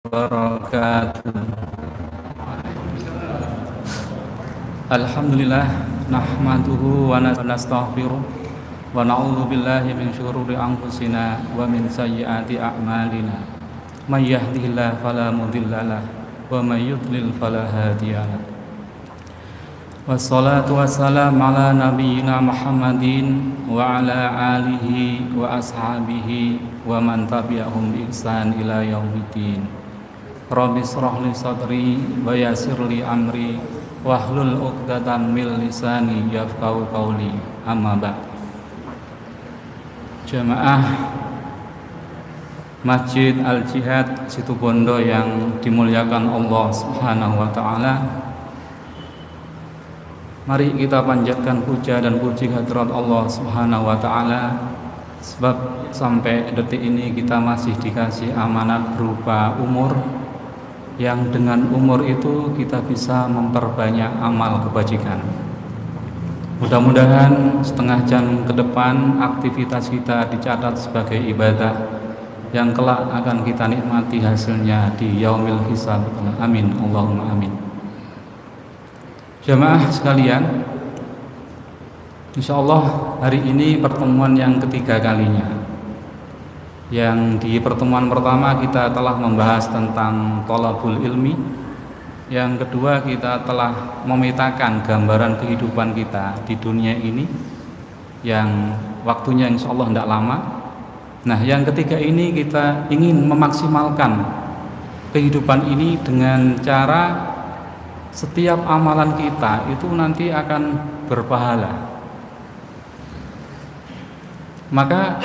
wabarakatuh. Alhamdulillah nahmaduhu wa nastaghfiruh wa na'udzu billahi min syururi anfusina wa min sayyiati a'malina. May yahdihillahu fala mudhillalah wa may yudlil fala hadiyalah. Wassalatu wassalamu ala nabiyyina Muhammadin wa ala alihi wa ashabihi wa man tabi'ahum bi ihsan ila yaumiddin. Rabbi shrah li sadri wa yassir li amri wahlul 'uqdatam min lisani yafqahu qawli. Amma ba'd. Jamaah Masjid Al-Jihad Situbondo yang dimuliakan Allah Subhanahu wa taala. Mari kita panjatkan puja dan puji hadirat Allah Subhanahu wa taala, sebab sampai detik ini kita masih dikasih amanat berupa umur, yang dengan umur itu kita bisa memperbanyak amal kebajikan. Mudah-mudahan setengah jam ke depan aktivitas kita dicatat sebagai ibadah yang kelak akan kita nikmati hasilnya di yaumil hisab. Amin, Allahumma amin. Jamaah sekalian, insyaallah hari ini pertemuan yang ketiga kalinya. Yang di pertemuan pertama kita telah membahas tentang thalabul ilmi. Yang kedua kita telah memetakan gambaran kehidupan kita di dunia ini yang waktunya insyaallah tidak lama. Nah, yang ketiga ini kita ingin memaksimalkan kehidupan ini dengan cara setiap amalan kita itu nanti akan berpahala. Maka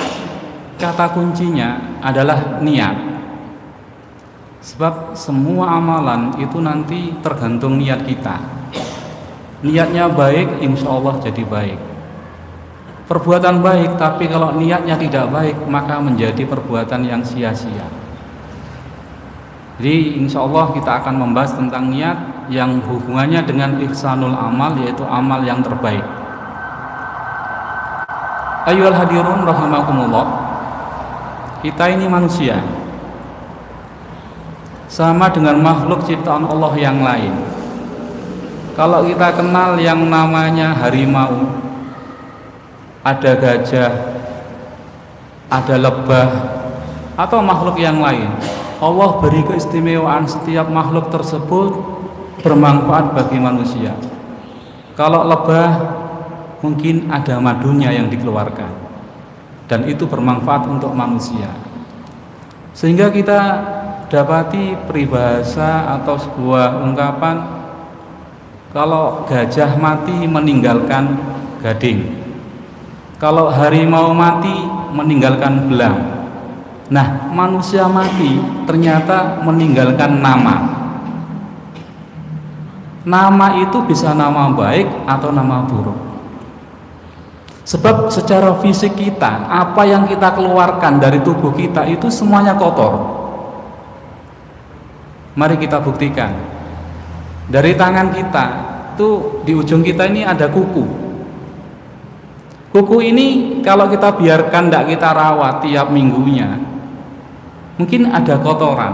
kata kuncinya adalah niat. Sebab semua amalan itu nanti tergantung niat kita. Niatnya baik, insya Allah jadi baik. Perbuatan baik, tapi kalau niatnya tidak baik, maka menjadi perbuatan yang sia-sia. Jadi insya Allah kita akan membahas tentang niat yang hubungannya dengan ihsanul amal, yaitu amal yang terbaik. Ayyuhal hadirun rahimakumullah, kita ini manusia, sama dengan makhluk ciptaan Allah yang lain. Kalau kita kenal yang namanya harimau, ada gajah, ada lebah, atau makhluk yang lain, Allah beri keistimewaan setiap makhluk tersebut bermanfaat bagi manusia. Kalau lebah mungkin ada madunya yang dikeluarkan dan itu bermanfaat untuk manusia. Sehingga kita dapati peribahasa atau sebuah ungkapan, kalau gajah mati meninggalkan gading, kalau harimau mati meninggalkan belang. Nah, manusia mati ternyata meninggalkan nama. Nama itu bisa nama baik atau nama buruk. Sebab secara fisik kita, apa yang kita keluarkan dari tubuh kita itu semuanya kotor. Mari kita buktikan. Dari tangan kita, itu di ujung kita ini ada kuku. Kuku ini kalau kita biarkan, tidak kita rawat tiap minggunya, mungkin ada kotoran.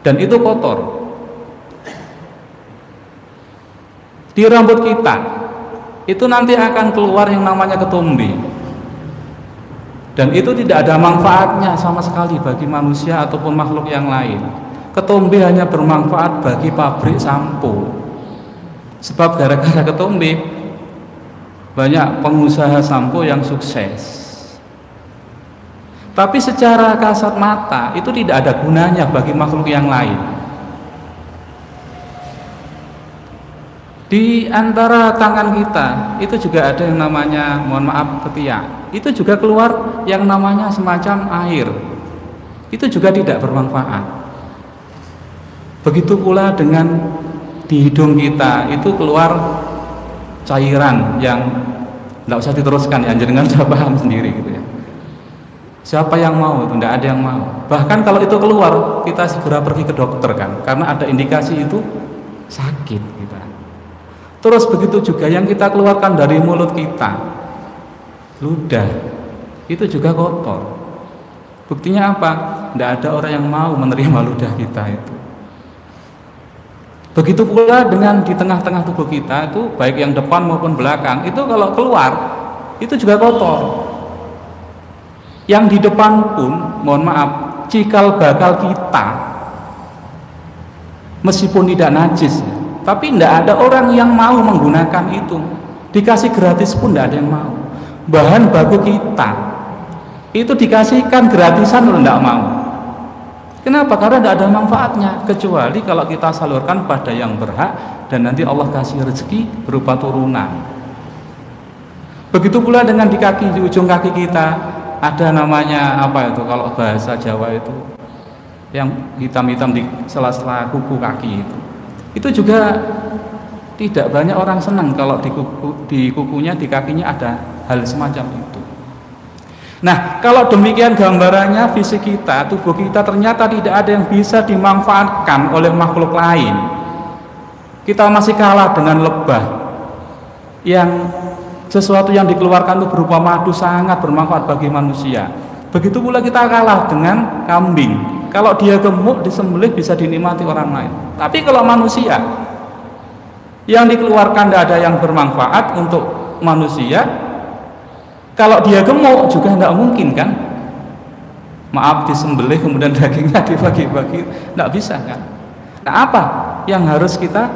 Dan itu kotor. Di rambut kita itu nanti akan keluar yang namanya ketombe, dan itu tidak ada manfaatnya sama sekali bagi manusia ataupun makhluk yang lain. Ketombe hanya bermanfaat bagi pabrik sampo, sebab gara-gara ketombe banyak pengusaha sampo yang sukses. Tapi secara kasat mata itu tidak ada gunanya bagi makhluk yang lain. Di antara tangan kita itu juga ada yang namanya, mohon maaf, ketiak. Itu juga keluar yang namanya semacam air. Itu juga tidak bermanfaat. Begitu pula dengan di hidung kita itu keluar cairan yang tidak usah diteruskan ya, jenengan sudah paham sendiri gitu ya. Siapa yang mau? Itu tidak ada yang mau. Bahkan kalau itu keluar, kita segera pergi ke dokter kan, karena ada indikasi itu sakit kita. Terus begitu juga yang kita keluarkan dari mulut kita, ludah, itu juga kotor. Buktinya apa? Tidak ada orang yang mau menerima ludah kita itu. Begitu pula dengan di tengah-tengah tubuh kita itu, baik yang depan maupun belakang, itu kalau keluar itu juga kotor. Yang di depan pun, mohon maaf, cikal bakal kita meskipun tidak najis, tapi tidak ada orang yang mau menggunakan itu. Dikasih gratis pun tidak ada yang mau. Bahan baku kita itu dikasihkan gratisan, tidak mau. Kenapa? Karena tidak ada manfaatnya, kecuali kalau kita salurkan pada yang berhak, dan nanti Allah kasih rezeki berupa turunan. Begitu pula dengan di kaki, di ujung kaki kita ada namanya apa itu, kalau bahasa Jawa itu yang hitam-hitam di sela-sela kuku kaki itu juga tidak banyak orang senang kalau di kukunya, di kakinya ada hal semacam itu. Nah, kalau demikian gambarannya fisik kita, tubuh kita ternyata tidak ada yang bisa dimanfaatkan oleh makhluk lain. Kita masih kalah dengan lebah yang sesuatu yang dikeluarkan itu berupa madu sangat bermanfaat bagi manusia. Begitu pula kita kalah dengan kambing. Kalau dia gemuk disembelih bisa dinikmati orang lain. Tapi kalau manusia yang dikeluarkan tidak ada yang bermanfaat untuk manusia, kalau dia gemuk juga tidak mungkin kan? Maaf, disembelih kemudian dagingnya dibagi-bagi, tidak bisa kan? Nah, apa yang harus kita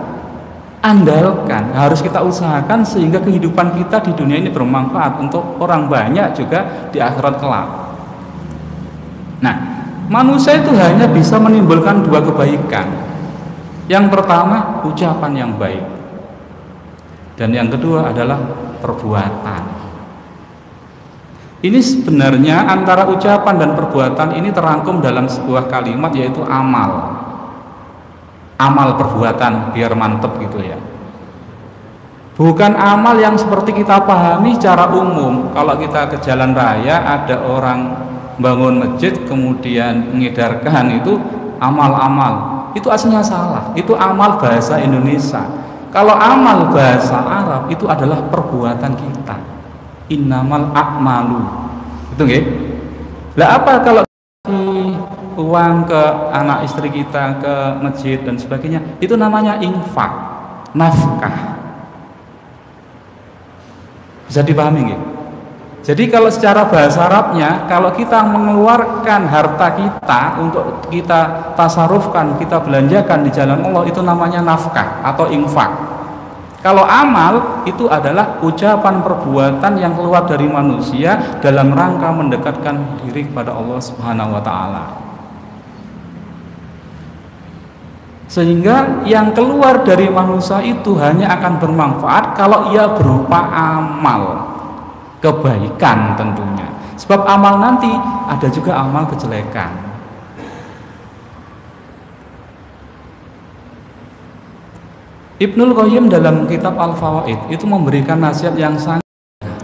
andalkan, harus kita usahakan sehingga kehidupan kita di dunia ini bermanfaat untuk orang banyak juga di akhirat kelak. Nah, manusia itu hanya bisa menimbulkan dua kebaikan. Yang pertama, ucapan yang baik, dan yang kedua adalah perbuatan. Ini sebenarnya antara ucapan dan perbuatan ini terangkum dalam sebuah kalimat, yaitu amal. Amal perbuatan, biar mantep gitu ya. Bukan amal yang seperti kita pahami secara umum. Kalau kita ke jalan raya ada orang bangun masjid kemudian mengedarkan itu amal-amal, itu aslinya salah. Itu amal bahasa Indonesia. Kalau amal bahasa Arab itu adalah perbuatan kita. Innamal a'malu. Itu nggih. Lah apa kalau uang ke anak istri kita, ke masjid dan sebagainya, itu namanya infak, nafkah. Bisa dipahami nggih? Jadi kalau secara bahasa Arabnya, kalau kita mengeluarkan harta kita untuk kita tasarufkan, kita belanjakan di jalan Allah, itu namanya nafkah atau infak. Kalau amal itu adalah ucapan perbuatan yang keluar dari manusia dalam rangka mendekatkan diri kepada Allah Subhanahu wa taala. Sehingga yang keluar dari manusia itu hanya akan bermanfaat kalau ia berupa amal kebaikan tentunya. Sebab amal nanti ada juga amal kejelekan. Ibnul Qayyim dalam kitab Al-Fawaid itu memberikan nasihat yang sangat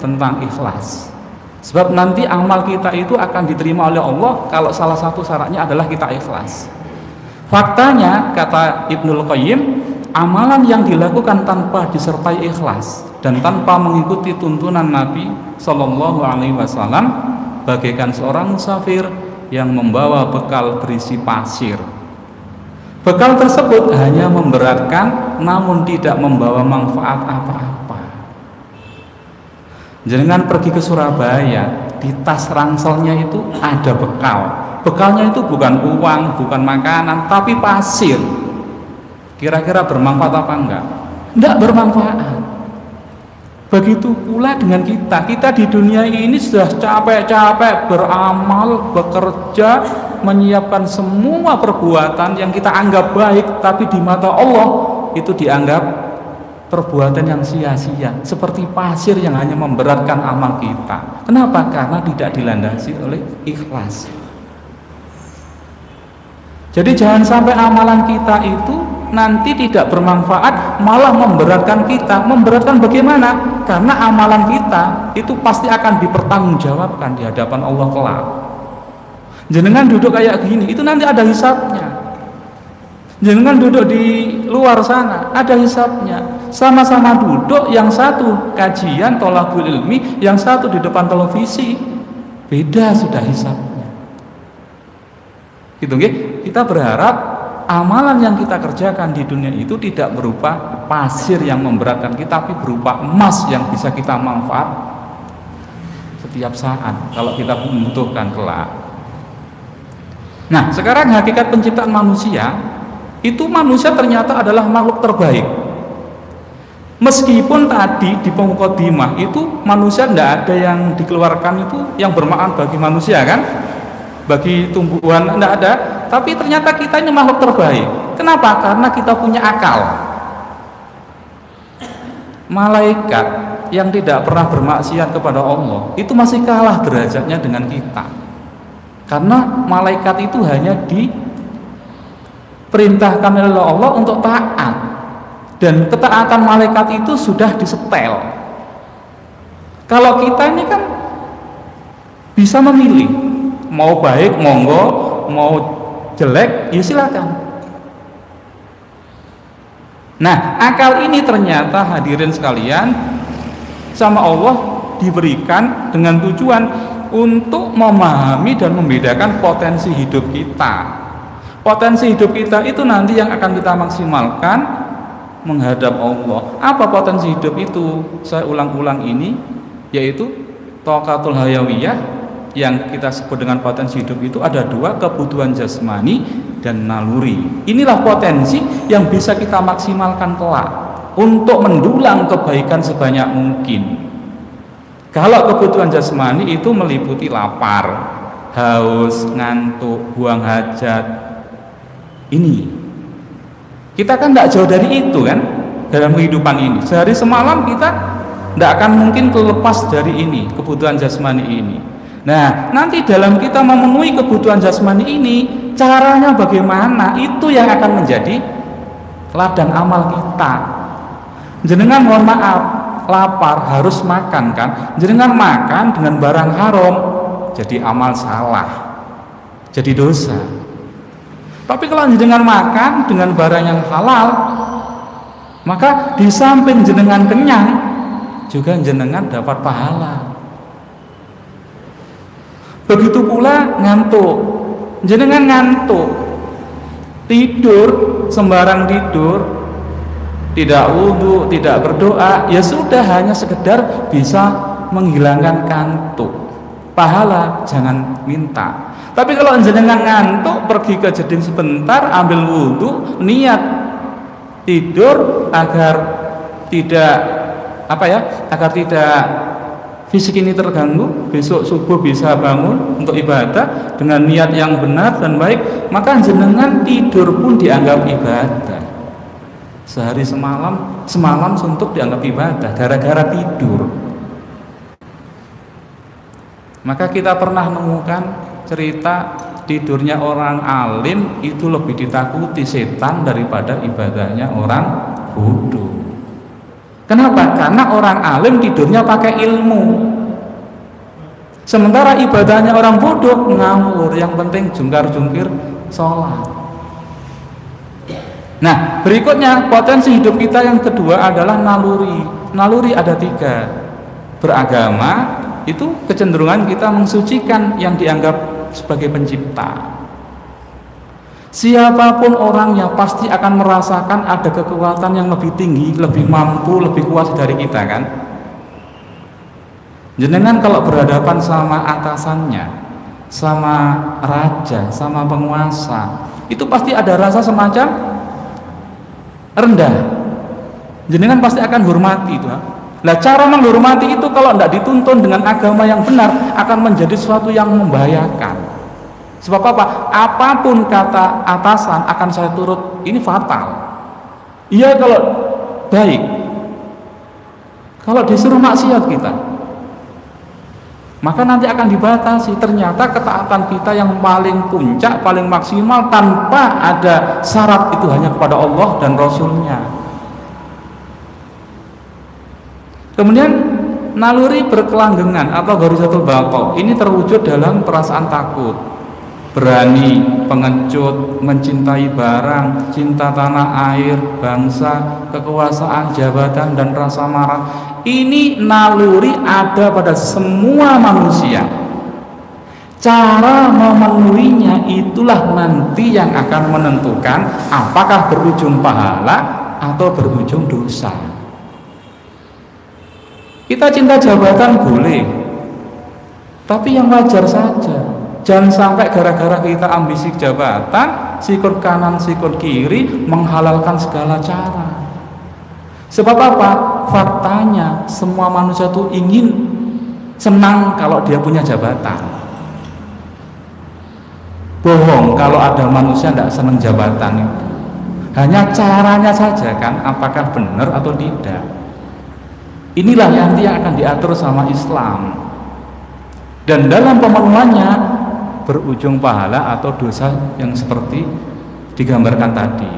tentang ikhlas. Sebab nanti amal kita itu akan diterima oleh Allah kalau salah satu syaratnya adalah kita ikhlas. Faktanya, kata Ibnul Qayyim, amalan yang dilakukan tanpa disertai ikhlas dan tanpa mengikuti tuntunan Nabi Shallallahu Alaihi Wasallam bagaikan seorang musafir yang membawa bekal berisi pasir. Bekal tersebut hanya memberatkan, namun tidak membawa manfaat apa-apa. Jangan pergi ke Surabaya, di tas ranselnya itu ada bekal. Bekalnya itu bukan uang, bukan makanan, tapi pasir. Kira-kira bermanfaat apa enggak? Enggak bermanfaat. Begitu pula dengan kita. Kita di dunia ini sudah capek-capek beramal, bekerja, menyiapkan semua perbuatan yang kita anggap baik, tapi di mata Allah itu dianggap perbuatan yang sia-sia, seperti pasir yang hanya memberatkan amal kita. Kenapa? Karena tidak dilandasi oleh ikhlas. Jadi jangan sampai amalan kita itu nanti tidak bermanfaat, malah memberatkan kita. Memberatkan bagaimana? Karena amalan kita itu pasti akan dipertanggungjawabkan di hadapan Allah kelak. Jenengan duduk kayak gini, itu nanti ada hisabnya. Jenengan duduk di luar sana, ada hisabnya. Sama-sama duduk, yang satu kajian thalabul ilmi, yang satu di depan televisi, beda sudah hisabnya. Gitu nggih. Kita berharap amalan yang kita kerjakan di dunia itu tidak berupa pasir yang memberatkan kita, tapi berupa emas yang bisa kita manfaat setiap saat kalau kita membutuhkan kelak. Nah, sekarang hakikat penciptaan manusia itu, manusia ternyata adalah makhluk terbaik. Meskipun tadi di pemukadimah itu manusia tidak ada yang dikeluarkan itu yang bermanfaat bagi manusia kan, bagi tumbuhan tidak ada, tapi ternyata kita ini makhluk terbaik. Kenapa? Karena kita punya akal. Malaikat yang tidak pernah bermaksiat kepada Allah itu masih kalah derajatnya dengan kita, karena malaikat itu hanya diperintahkan oleh Allah untuk taat. Dan ketaatan malaikat itu sudah disetel. Kalau kita ini kan bisa memilih, mau baik monggo, mau jelek ya silakan. Nah, akal ini ternyata hadirin sekalian sama Allah diberikan dengan tujuan untuk memahami dan membedakan potensi hidup kita. Potensi hidup kita itu nanti yang akan kita maksimalkan menghadap Allah. Apa potensi hidup itu? Saya ulang-ulang ini, yaitu taqatul hayawiyah, yang kita sebut dengan potensi hidup itu ada dua, kebutuhan jasmani dan naluri. Inilah potensi yang bisa kita maksimalkan kelak untuk mendulang kebaikan sebanyak mungkin. Kalau kebutuhan jasmani itu meliputi lapar, haus, ngantuk, buang hajat. Ini kita kan tidak jauh dari itu kan dalam kehidupan ini. Sehari semalam kita tidak akan mungkin terlepas dari ini, kebutuhan jasmani ini. Nah, nanti dalam kita memenuhi kebutuhan jasmani ini, caranya bagaimana? Itu yang akan menjadi ladang amal kita. Jenengan mohon maaf, lapar harus makan kan? Jenengan makan dengan barang haram, jadi amal salah, jadi dosa. Tapi kalau jenengan makan dengan barang yang halal, maka di samping jenengan kenyang, juga jenengan dapat pahala. Begitu pula ngantuk. Jenengan ngantuk, tidur sembarang tidur, tidak wudhu, tidak berdoa, ya sudah, hanya sekedar bisa menghilangkan kantuk. Pahala jangan minta. Tapi kalau jenengan ngantuk, pergi ke jeding sebentar, ambil wudhu, niat tidur agar tidak agar tidak fisik ini terganggu, besok subuh bisa bangun untuk ibadah dengan niat yang benar dan baik, maka jenengan tidur pun dianggap ibadah. Sehari semalam suntuk dianggap ibadah gara-gara tidur. Maka kita pernah menemukan cerita tidurnya orang alim itu lebih ditakuti setan daripada ibadahnya orang bodoh. Kenapa? Karena orang alim tidurnya pakai ilmu, sementara ibadahnya orang bodoh ngawur, yang penting jungkar-jungkir sholat. Nah, berikutnya potensi hidup kita yang kedua adalah naluri. Naluri ada 3. Beragama itu kecenderungan kita mensucikan yang dianggap sebagai pencipta. Siapapun orangnya pasti akan merasakan ada kekuatan yang lebih tinggi, lebih mampu, lebih kuat dari kita kan. Jenengan kalau berhadapan sama atasannya, sama raja, sama penguasa, itu pasti ada rasa semacam rendah. Jenengan pasti akan hormati itu. Nah, cara menghormati itu kalau tidak dituntun dengan agama yang benar akan menjadi sesuatu yang membahayakan. Sebab apa? Apapun kata atasan akan saya turut, ini fatal. Iya kalau baik, kalau disuruh maksiat kita, maka nanti akan dibatasi. Ternyata ketaatan kita yang paling puncak, paling maksimal tanpa ada syarat itu hanya kepada Allah dan Rasulnya. Kemudian naluri berkelanggengan atau gharizatul baqa ini terwujud dalam perasaan takut, berani, pengecut, mencintai barang, cinta tanah air, bangsa, kekuasaan, jabatan, dan rasa marah. Ini naluri ada pada semua manusia. Cara memenuhinya itulah nanti yang akan menentukan apakah berujung pahala atau berujung dosa. Kita cinta jabatan boleh, tapi yang wajar saja. Jangan sampai gara-gara kita ambisi jabatan, sikut kanan sikut kiri menghalalkan segala cara. Sebab apa? Faktanya semua manusia itu ingin senang kalau dia punya jabatan. Bohong kalau ada manusia tidak senang jabatan itu. Hanya caranya saja kan, apakah benar atau tidak. Inilah yang nanti akan diatur sama Islam. Dan dalam pemenuhannya berujung pahala atau dosa yang seperti digambarkan tadi.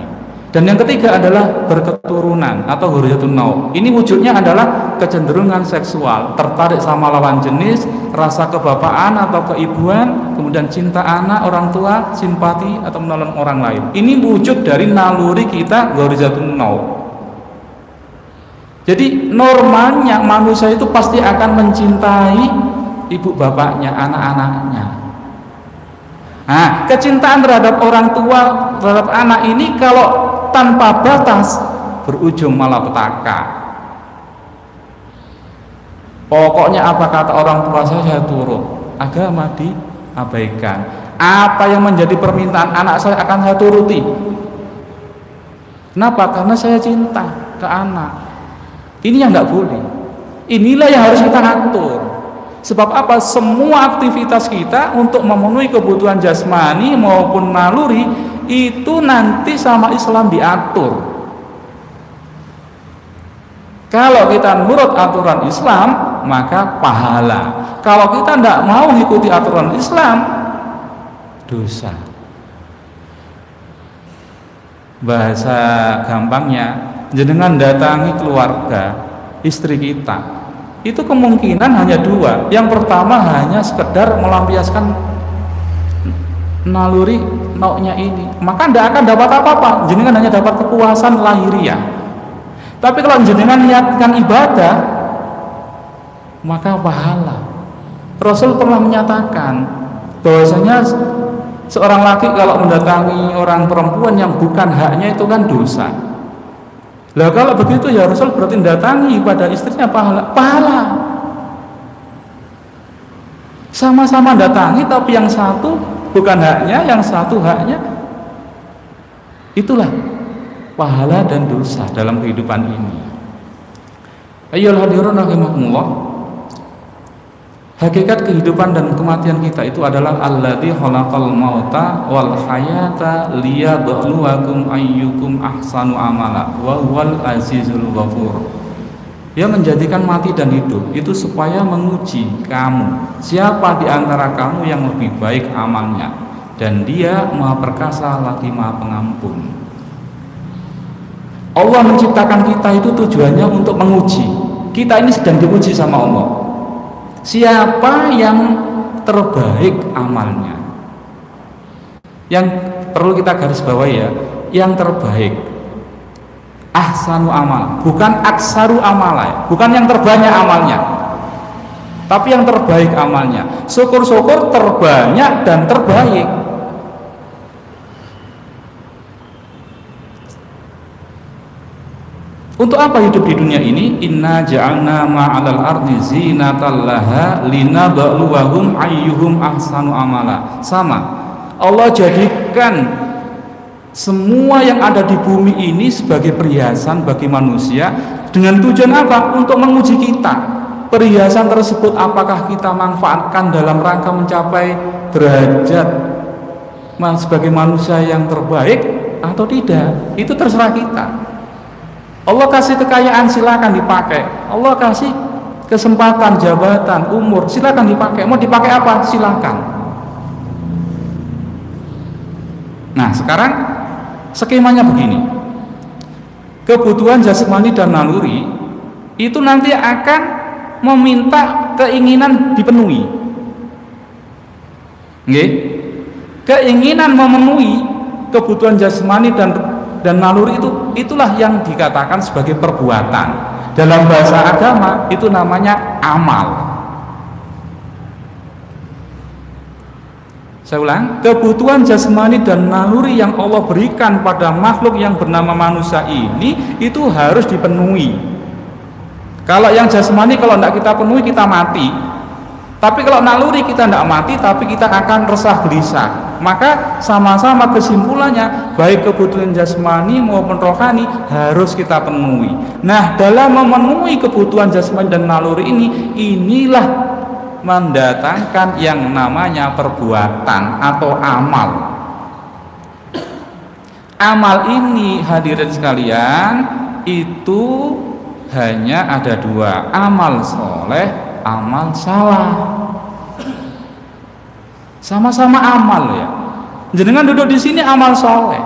Dan yang ketiga adalah berketurunan atau hurriyatun nau. Ini wujudnya adalah kecenderungan seksual, tertarik sama lawan jenis, rasa kebapaan atau keibuan, kemudian cinta anak, orang tua, simpati atau menolong orang lain. Ini wujud dari naluri kita hurriyatun nau. Jadi normalnya manusia itu pasti akan mencintai ibu bapaknya, anak-anaknya. Nah, kecintaan terhadap orang tua, terhadap anak ini kalau tanpa batas berujung malapetaka. Pokoknya apa kata orang tua saya turut, agama diabaikan. Apa yang menjadi permintaan anak saya akan saya turuti. Kenapa? Karena saya cinta ke anak. Ini yang nggak boleh. Inilah yang harus kita atur. Sebab apa? Semua aktivitas kita untuk memenuhi kebutuhan jasmani maupun naluri itu nanti sama Islam diatur. Kalau kita nurut aturan Islam maka pahala. Kalau kita tidak mau ikuti aturan Islam, dosa. Bahasa gampangnya, jenengan datangi keluarga istri kita, itu kemungkinan hanya dua. Yang pertama hanya sekedar melampiaskan naluri naunya ini, maka tidak akan dapat apa-apa, jenengan hanya dapat kepuasan lahiriah. Tapi kalau jenengan niatkan ibadah, maka pahala. Rasul pernah menyatakan bahwasanya seorang laki kalau mendatangi orang perempuan yang bukan haknya itu kan dosa. Lah kalau begitu ya Rasul berarti mendatangi pada istrinya pahala. Sama-sama datangi tapi yang satu bukan haknya, yang satu haknya. Itulah pahala dan dosa dalam kehidupan ini. Ayyuhal hadirun rahimakumullah. Hakikat kehidupan dan kematian kita itu adalah alladzi khalaqal mauta wal hayata liyabluwakum ayyukum ahsanu amala wa huwal azizul ghafur. Dia menjadikan mati dan hidup itu supaya menguji kamu, siapa di antara kamu yang lebih baik amalnya, dan Dia Maha Perkasa lagi Maha Pengampun. Allah menciptakan kita itu tujuannya untuk menguji. Kita ini sedang diuji sama Allah. Siapa yang terbaik amalnya? Yang perlu kita garis bawahi ya, yang terbaik. Ahsanu amal, bukan aksaru amalnya, bukan yang terbanyak amalnya, tapi yang terbaik amalnya. Syukur-syukur terbanyak dan terbaik. Untuk apa hidup di dunia ini? Inna ja'alna ma'alal ardi zinatan laha linabluwahum ayyuhum ahsanu amala. Sama, Allah jadikan semua yang ada di bumi ini sebagai perhiasan bagi manusia dengan tujuan apa? Untuk menguji kita. Perhiasan tersebut apakah kita manfaatkan dalam rangka mencapai derajat sebagai manusia yang terbaik atau tidak? Itu terserah kita. Allah kasih kekayaan, silakan dipakai. Allah kasih kesempatan, jabatan, umur, silakan dipakai. Mau dipakai apa? Silakan. Nah, sekarang skemanya begini. Kebutuhan jasmani dan naluri itu nanti akan meminta keinginan dipenuhi. Nggih? Keinginan memenuhi kebutuhan jasmani dan naluri itulah yang dikatakan sebagai perbuatan. Dalam bahasa agama itu namanya amal. Saya ulang, kebutuhan jasmani dan naluri yang Allah berikan pada makhluk yang bernama manusia ini itu harus dipenuhi. Kalau yang jasmani kalau tidak kita penuhi kita mati. Tapi kalau naluri kita tidak mati, tapi kita akan resah gelisah. Maka sama-sama kesimpulannya, baik kebutuhan jasmani maupun rohani harus kita penuhi. Nah, dalam memenuhi kebutuhan jasmani dan naluri ini, inilah mendatangkan yang namanya perbuatan atau amal. Amal ini hadirin sekalian itu hanya ada dua, amal soleh, amal salah. Sama-sama amal ya. Jenengan duduk di sini amal soleh.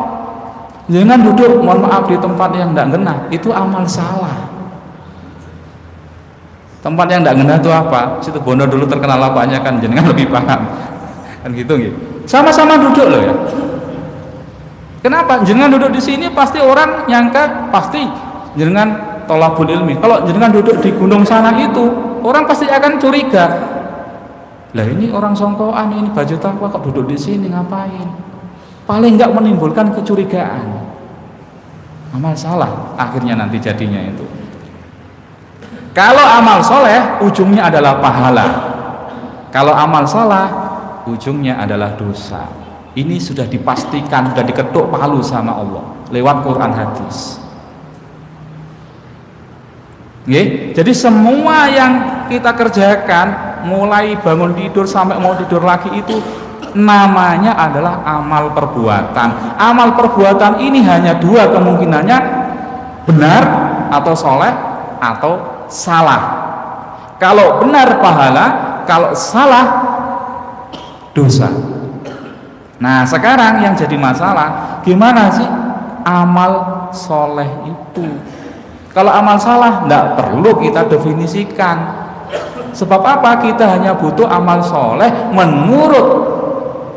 Jenengan duduk, mohon maaf, di tempat yang tidak genah, itu amal salah. Tempat yang tidak genah itu apa? Situ Bondo dulu terkenal apanya kan, jenengan lebih paham. Kan gitu gitu. Sama-sama duduk loh ya. Kenapa? Jenengan duduk di sini pasti orang nyangka pasti jenengan tolabul ilmi. Kalau jenengan duduk di gunung sana itu, orang pasti akan curiga. Lah ini orang songkoan, ini baju takwa kok duduk di sini ngapain? Paling enggak menimbulkan kecurigaan. Amal salah akhirnya nanti jadinya itu. Kalau amal soleh ujungnya adalah pahala. Kalau amal salah ujungnya adalah dosa. Ini sudah dipastikan, sudah diketuk palu sama Allah lewat Quran hadis. Jadi semua yang kita kerjakan mulai bangun tidur sampai mau tidur lagi itu namanya adalah amal perbuatan. Amal perbuatan ini hanya dua kemungkinannya, benar atau soleh atau salah. Kalau benar pahala, kalau salah dosa. Nah sekarang yang jadi masalah, gimana sih amal soleh itu? Kalau amal salah tidak perlu kita definisikan. Sebab apa? Kita hanya butuh amal soleh menurut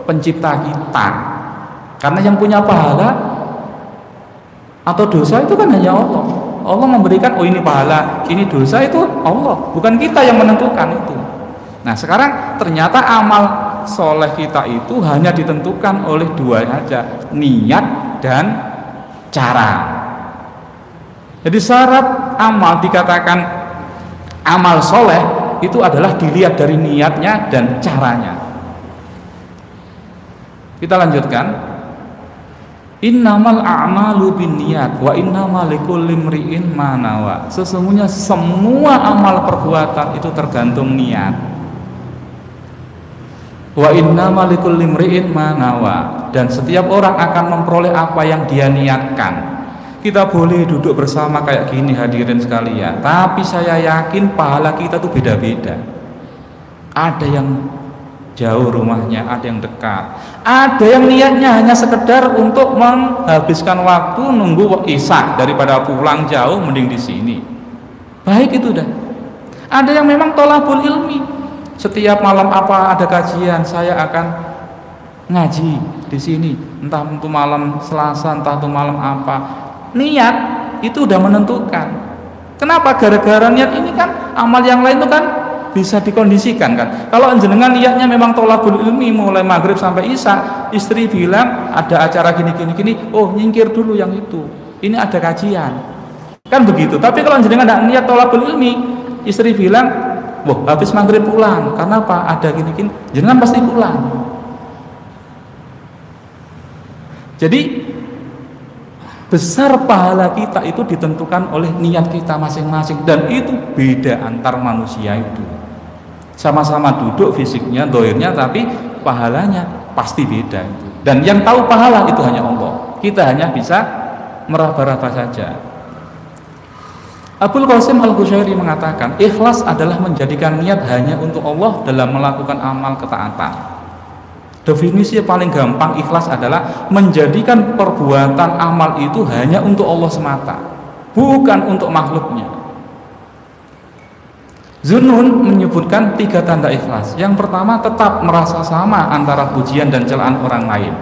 pencipta kita. Karena yang punya pahala atau dosa itu kan hanya Allah. Allah memberikan, oh ini pahala, ini dosa, itu Allah, bukan kita yang menentukan itu. Nah sekarang ternyata amal soleh kita itu hanya ditentukan oleh dua saja, niat dan cara. Jadi syarat amal dikatakan amal soleh itu adalah dilihat dari niatnya dan caranya. Kita lanjutkan. Innamal a'malu binniyat wa innamal likulli imri'in ma nawa. Sesungguhnya semua amal perbuatan itu tergantung niat. Wa innamal likulli imri'in ma nawa. Dan setiap orang akan memperoleh apa yang dia niatkan. Kita boleh duduk bersama kayak gini hadirin sekalian, tapi saya yakin pahala kita tuh beda-beda. Ada yang jauh rumahnya, ada yang dekat, ada yang niatnya hanya sekedar untuk menghabiskan waktu nunggu isya daripada pulang jauh mending di sini. Baik itu dah. Ada yang memang tolabul ilmi, setiap malam apa ada kajian saya akan ngaji di sini, entah itu malam Selasa, entah itu malam apa. Niat itu udah menentukan. Kenapa? Gara-gara niat ini kan amal yang lain itu kan bisa dikondisikan kan. Kalau jenengan niatnya memang tolabul ilmi mulai maghrib sampai isya, istri bilang ada acara gini, oh nyingkir dulu yang itu, ini ada kajian kan begitu. Tapi kalau jenengan tidak niat tolabul ilmi, istri bilang wah habis maghrib pulang, karena apa? Ada gini, jenengan pasti pulang. Jadi besar pahala kita itu ditentukan oleh niat kita masing-masing, dan itu beda antar manusia itu. Sama-sama duduk fisiknya, dohirnya, tapi pahalanya pasti beda itu. Dan yang tahu pahala itu hanya Allah. Kita hanya bisa meraba-raba saja. Abul Qasim Al-Qushairi mengatakan, ikhlas adalah menjadikan niat hanya untuk Allah dalam melakukan amal ketaatan. Definisi paling gampang ikhlas adalah menjadikan perbuatan amal itu hanya untuk Allah semata, bukan untuk makhluknya. Zunnun menyebutkan 3 tanda ikhlas. Yang pertama, tetap merasa sama antara pujian dan celaan orang lain.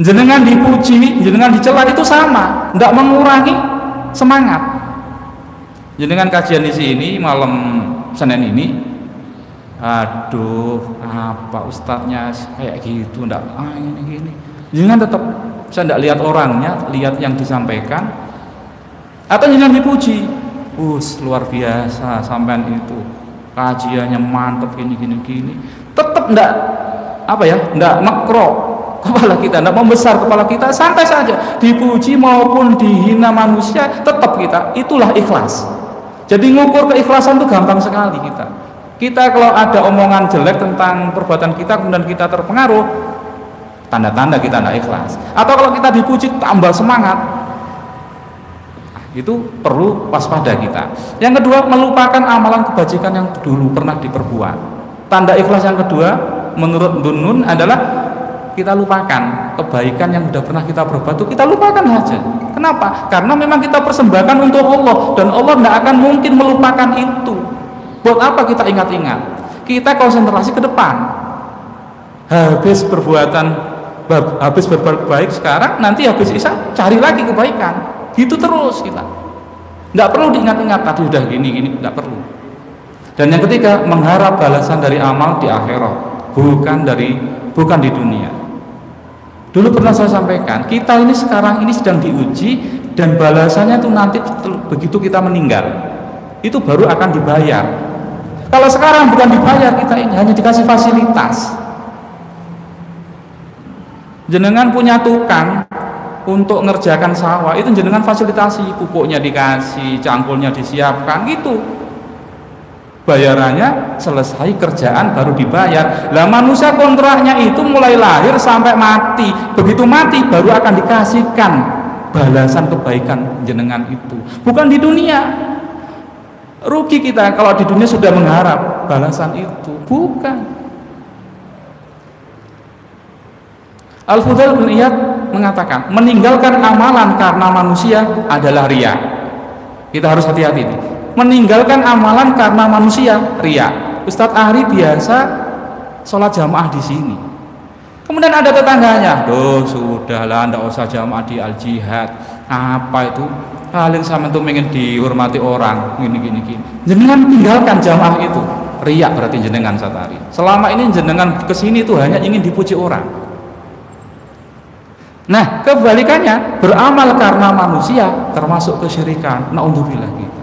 Jenengan dipuji, jenengan dicela itu sama, tidak mengurangi semangat. Jenengan kajian di sini malam Senin ini, aduh apa ustadznya kayak gitu ndak ini gini. Jangan tetap saya ndak lihat orangnya, lihat yang disampaikan atau jangan dipuji. Luar biasa sampean itu kajiannya mantep gini. Tetap ndak ndak nekrok kepala kita, ndak membesar kepala kita, santai saja. Dipuji maupun dihina manusia tetap kita, itulah ikhlas. Jadi ngukur keikhlasan itu gampang sekali kita. Kita kalau ada omongan jelek tentang perbuatan kita kemudian kita terpengaruh, tanda-tanda kita tidak ikhlas. Atau kalau kita dipuji tambah semangat, itu perlu waspada kita. Yang kedua, melupakan amalan kebajikan yang dulu pernah diperbuat. Tanda ikhlas yang kedua menurut Dunun adalah kita lupakan kebaikan yang sudah pernah kita berbuat, itu kita lupakan saja. Kenapa? Karena memang kita persembahkan untuk Allah, dan Allah tidak akan mungkin melupakan itu. Buat apa kita ingat-ingat? Kita konsentrasi ke depan. Habis berbuat baik sekarang, nanti habis Isya cari lagi kebaikan. Gitu terus kita. Tidak perlu diingat-ingat tadi udah gini, tidak perlu. Dan yang ketiga, mengharap balasan dari amal di akhirat, bukan di dunia. Dulu pernah saya sampaikan, kita ini sekarang ini sedang diuji, dan balasannya itu nanti begitu kita meninggal, itu baru akan dibayar. Kalau sekarang bukan dibayar, kita ini hanya dikasih fasilitas. Jenengan punya tukang untuk ngerjakan sawah, itu jenengan fasilitasi, pupuknya dikasih, cangkulnya disiapkan, gitu. Bayarannya selesai kerjaan baru dibayar. Lah manusia kontraknya itu mulai lahir sampai mati. Begitu mati baru akan dikasihkan balasan kebaikan jenengan itu. Bukan di dunia. Rugi kita kalau di dunia sudah mengharap balasan itu. Bukan. Al-Fudail bin Iyad mengatakan, meninggalkan amalan karena manusia adalah riya. Kita harus hati-hati nih. Meninggalkan amalan karena manusia, riya. Ustadz Ahri biasa sholat jamaah di sini. Kemudian ada tetangganya, sudahlah, ndak usah jamaah di al-jihad. Apa itu? Paling sama itu pengen dihormati orang, gini. Jenengan tinggalkan jamaah itu, riya berarti jenengan Ustadz Ahri. Selama ini jenengan kesini itu hanya ingin dipuji orang. Nah, kebalikannya, beramal karena manusia termasuk kesyirikan. Naudzubillah gitu.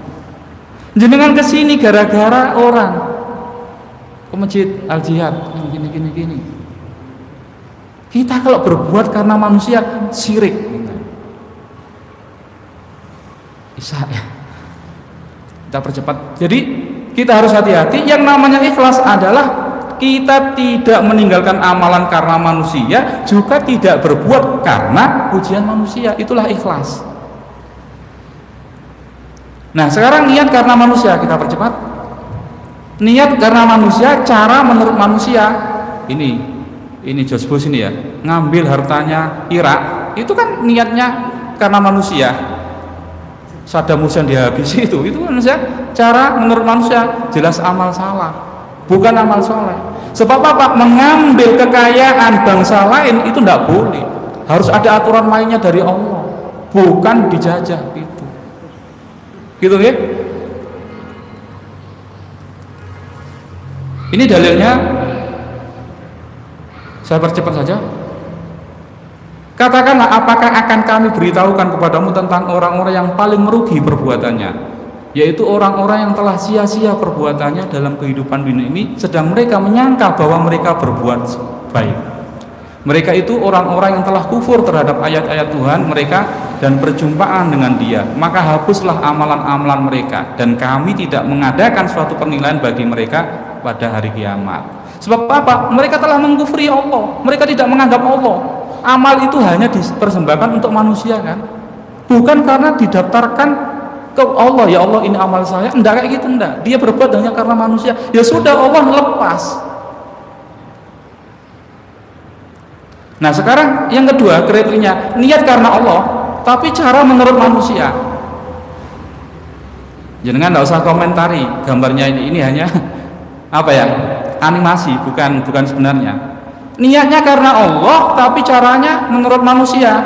Jenengan kesini gara-gara orang ke masjid al-jihad gini. Kita kalau berbuat karena manusia syirik. Bisa ya. Kita percepat. Jadi kita harus hati-hati. Yang namanya ikhlas adalah kita tidak meninggalkan amalan karena manusia, juga tidak berbuat karena pujian manusia. Itulah ikhlas. Nah sekarang niat karena manusia, kita percepat. Niat karena manusia, cara menurut manusia. Ini George Bush ini ya, ngambil hartanya Irak, itu kan niatnya karena manusia. Saddam Hussein dihabisi itu manusia. Cara menurut manusia jelas amal salah, bukan amal soleh. Sebab apa? Mengambil kekayaan bangsa lain itu tidak boleh. Harus ada aturan mainnya dari Allah, bukan dijajah gitu ya. Ini dalilnya, saya percepat saja. Katakanlah, apakah akan kami beritahukan kepadamu tentang orang-orang yang paling merugi perbuatannya, yaitu orang-orang yang telah sia-sia perbuatannya dalam kehidupan dunia ini, sedang mereka menyangka bahwa mereka berbuat baik. Mereka itu orang-orang yang telah kufur terhadap ayat-ayat Tuhan mereka dan perjumpaan dengan Dia. Maka hapuslah amalan-amalan mereka, dan kami tidak mengadakan suatu penilaian bagi mereka pada hari kiamat. Sebab apa? Mereka telah mengkufuri Allah. Mereka tidak menganggap Allah. Amal itu hanya dipersembahkan untuk manusia kan? Bukan karena didaftarkan ke Allah. Ya Allah, ini amal saya. Enggak kayak gitu, enggak. Dia berbuat hanya karena manusia. Ya sudah, Allah lepas. Nah sekarang yang kedua kriterianya, niat karena Allah tapi cara menurut manusia. Jangan nggak usah komentari gambarnya ini hanya apa ya, animasi, bukan sebenarnya. Niatnya karena Allah tapi caranya menurut manusia,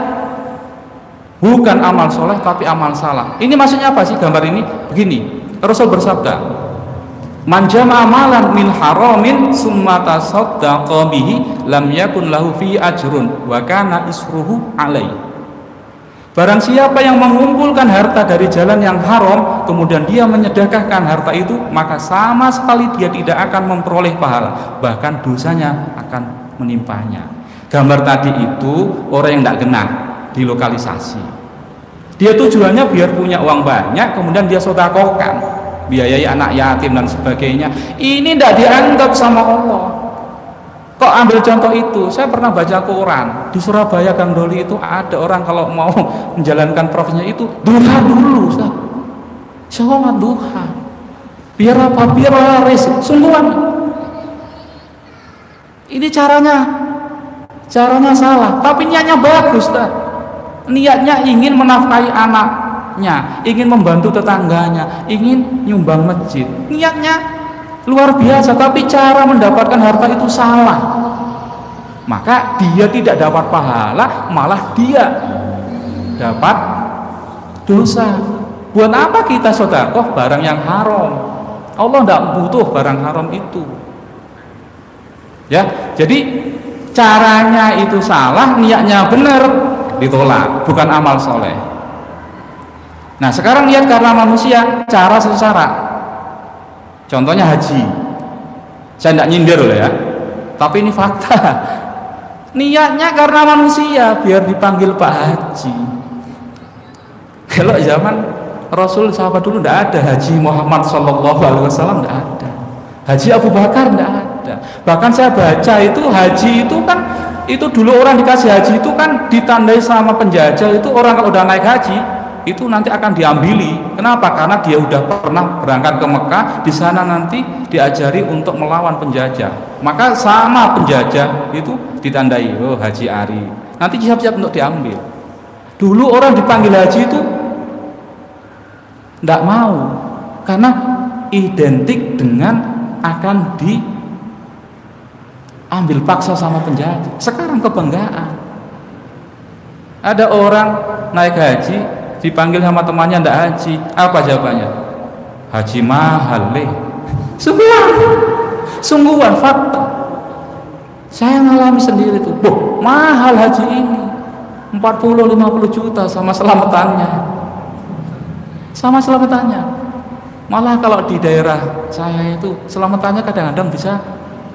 bukan amal soleh tapi amal salah. Ini maksudnya apa sih gambar ini? Begini, Rasul bersabda, Man jama'a malan min haramin summa tasaddaqa bihi lam yakun lahu fi ajrun wa kana isruhu alai. Barang siapa yang mengumpulkan harta dari jalan yang haram kemudian dia menyedekahkan harta itu, maka sama sekali dia tidak akan memperoleh pahala, bahkan dosanya akan menimpanya. Gambar tadi itu orang yang tidak genah di lokalisasi. Dia tujuannya biar punya uang banyak, kemudian dia sedekahkan, biayai anak yatim dan sebagainya. Ini tidak dianggap sama Allah. Kok ambil contoh itu? Saya pernah baca Quran di Surabaya Gang Doli itu ada orang kalau mau menjalankan profesinya itu duha dulu, sholat duha. Biar apa? Biar laris. Sungguhan. Ini caranya salah, tapi niatnya bagus, niatnya ingin menafkahi anaknya, ingin membantu tetangganya, ingin nyumbang masjid, niatnya luar biasa, tapi cara mendapatkan harta itu salah, maka dia tidak dapat pahala, malah dia dapat dosa. Buat apa kita sedekah barang yang haram? Allah tidak butuh barang haram itu, ya. Jadi caranya itu salah, niatnya benar, ditolak, bukan amal soleh. Nah sekarang lihat karena manusia, cara sesara. Contohnya haji. Saya tidak nyindir loh ya, tapi ini fakta. Niatnya karena manusia, biar dipanggil Pak Haji. Kalau zaman Rasul sahabat dulu tidak ada Haji Muhammad SAW, tidak ada. Haji Abu Bakar tidak ada. Bahkan saya baca itu haji itu kan, itu dulu orang dikasih haji itu kan ditandai sama penjajah, itu orang kalau udah naik haji itu nanti akan diambili. Kenapa? Karena dia udah pernah berangkat ke Mekah, di sana nanti diajari untuk melawan penjajah. Maka sama penjajah itu ditandai, oh Haji Ari, nanti siap-siap untuk diambil. Dulu orang dipanggil haji itu tidak mau, karena identik dengan akan diambil paksa sama penjajah. Sekarang kebanggaan. Ada orang naik haji dipanggil sama temannya ndak haji, apa jawabannya? Haji mahal leh. Sungguhan fakta. Saya ngalami sendiri tuh. Boh, mahal haji ini. 40-50 juta sama selamatannya. Sama selamatannya. Malah kalau di daerah saya itu selamatannya kadang-kadang bisa,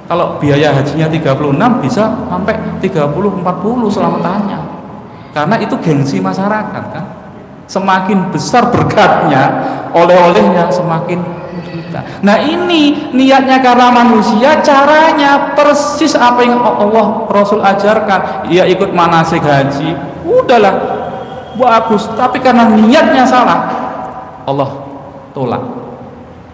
kalau biaya hajinya 36 bisa sampai 30-40 selamatannya. Karena itu gengsi masyarakat kan. Semakin besar berkatnya, oleh-olehnya semakin kita. Nah ini niatnya karena manusia, caranya persis apa yang Allah Rasul ajarkan. Ya ikut manasik haji, udahlah bagus. Tapi karena niatnya salah, Allah tolak.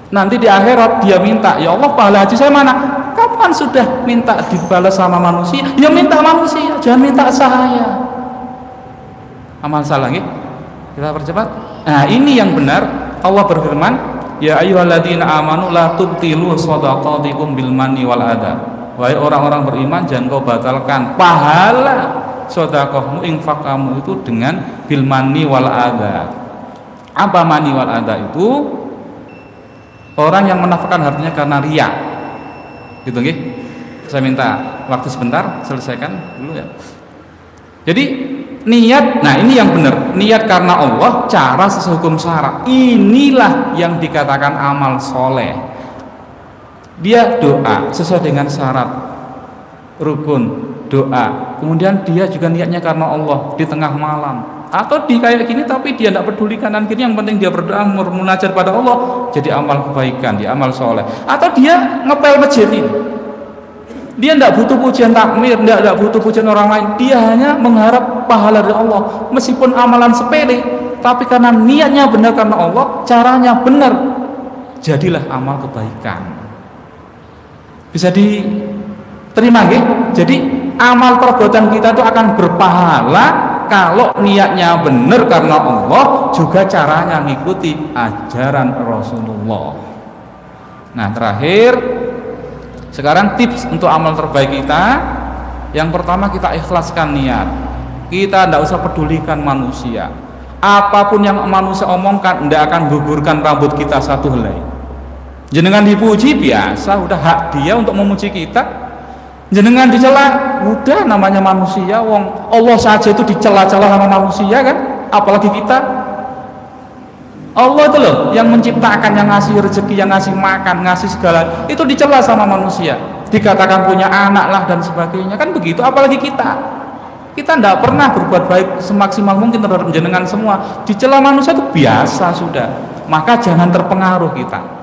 Nanti di akhirat dia minta, ya Allah pahala haji saya mana? Kapan sudah minta dibalas sama manusia? Ya minta manusia, jangan minta saya. Amal salah gitu. Kita percepat. Nah ini yang benar. Allah berfirman, ya ayyuhalladzina amanu la tubtilu shadaqatikum bil manni wal adha. Wahai orang-orang beriman, jangan kau batalkan pahala sedekahmu, infak kamu itu dengan bil manni wal adha. Apa manni wal adha itu? Orang yang menafkahkan hartanya karena riya. Gitu nggih. Saya minta waktu sebentar, selesaikan dulu ya. Jadi niat, nah ini yang benar, niat karena Allah, cara sesuai hukum syara. Inilah yang dikatakan amal soleh. Dia doa sesuai dengan syarat rukun doa, kemudian dia juga niatnya karena Allah di tengah malam, atau di kayak gini tapi dia tidak peduli kanan kiri, yang penting dia berdoa munajat pada Allah, jadi amal kebaikan, dia amal soleh. Atau dia ngepel masjid ini, dia tidak butuh pujian takmir, tidak butuh pujian orang lain, dia hanya mengharap pahala dari Allah, meskipun amalan sepele, tapi karena niatnya benar karena Allah, caranya benar, jadilah amal kebaikan. Bisa diterima nggih? Jadi amal perbuatan kita itu akan berpahala kalau niatnya benar karena Allah, juga caranya mengikuti ajaran Rasulullah. Nah terakhir, sekarang tips untuk amal terbaik kita. Yang pertama, kita ikhlaskan niat. Kita tidak usah pedulikan manusia. Apapun yang manusia omongkan tidak akan gugurkan rambut kita satu helai. Jenengan dipuji biasa, udah hak dia untuk memuji kita. Jenengan dicela, udah namanya manusia, wong Allah saja itu dicela-cela sama manusia kan, apalagi kita. Allah itu loh yang menciptakan, yang ngasih rezeki, yang ngasih makan, ngasih segala, itu dicela sama manusia, dikatakan punya anak lah dan sebagainya, kan begitu. Apalagi kita tidak pernah berbuat baik semaksimal mungkin terhadap jenengan semua, dicela manusia itu biasa sudah. Maka jangan terpengaruh kita.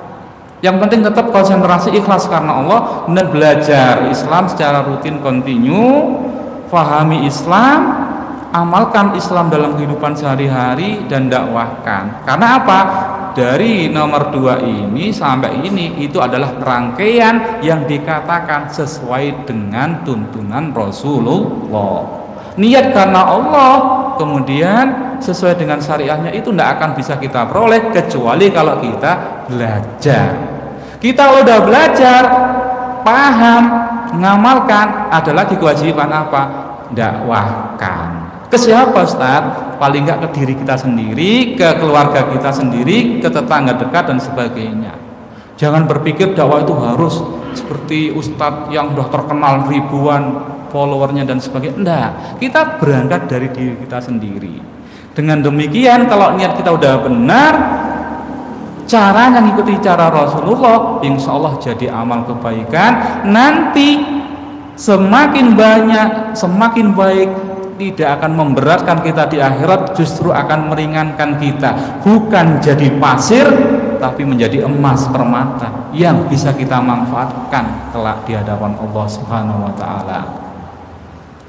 Yang penting tetap konsentrasi ikhlas karena Allah dan belajar Islam secara rutin kontinu, fahami Islam, amalkan Islam dalam kehidupan sehari-hari dan dakwahkan. Karena apa? Dari nomor 2 ini sampai ini itu adalah rangkaian yang dikatakan sesuai dengan tuntunan Rasulullah. Niat karena Allah, kemudian sesuai dengan syariahnya itu tidak akan bisa kita peroleh kecuali kalau kita belajar. Kita kalau udah belajar, paham, ngamalkan, ada lagi kewajiban apa? Dakwahkan. Ke siapa Ustaz? Paling nggak ke diri kita sendiri, ke keluarga kita sendiri, ke tetangga dekat dan sebagainya. Jangan berpikir dakwah itu harus seperti Ustadz yang udah terkenal ribuan followernya dan sebagainya. Enggak, kita berangkat dari diri kita sendiri. Dengan demikian kalau niat kita udah benar, caranya ngikuti cara Rasulullah, insya Allah jadi amal kebaikan. Nanti semakin banyak, semakin baik, tidak akan memberatkan kita di akhirat, justru akan meringankan kita. Bukan jadi pasir, tapi menjadi emas permata yang bisa kita manfaatkan kelak di hadapan Allah Subhanahu wa Ta'ala.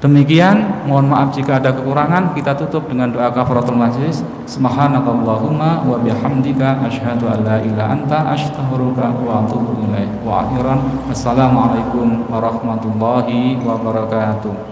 Demikian, mohon maaf jika ada kekurangan. Kita tutup dengan doa kafaratul majlis. Subhanakallahumma wa bihamdika asyhadu an la ilaha anta astaghfiruka wa atubu ilaik. Wa akhiran, assalamualaikum warahmatullahi wabarakatuh.